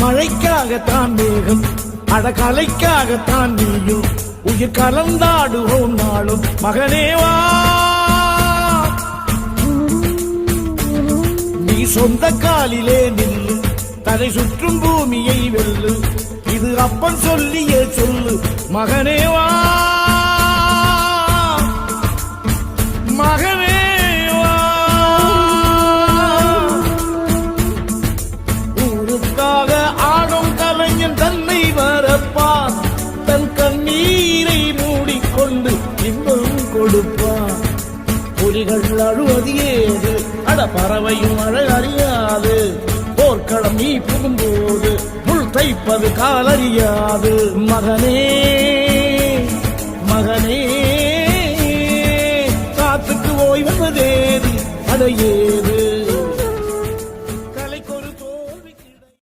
மழைக்காகத்தான் மேகம் அடகலைக்காகத்தான் நீயும் உயிர் கலந்தாடுவோம் நாளும் மகனேவா நீ சொந்த காலிலே நில்லு தலை சுற்றும் பூமியை வெல்லு இது அப்பன் சொல்லியே சொல்லு மகனேவா மகனேவா ஊருக்காக ஆடும் கலைஞன் தன்னை வரப்பான் தன் கண்ணீரை மூடிக்கொண்டு இன்பம் கொடுப்பான் புலிகள் அழுவது ஏது அட பறவையும் அழ அறியாது போர்க்களம் நீ புகும்போது முள் தைப்பது காலறியாது மகனே மகனே காத்துக்கு ஓய்வதேது அட ஏது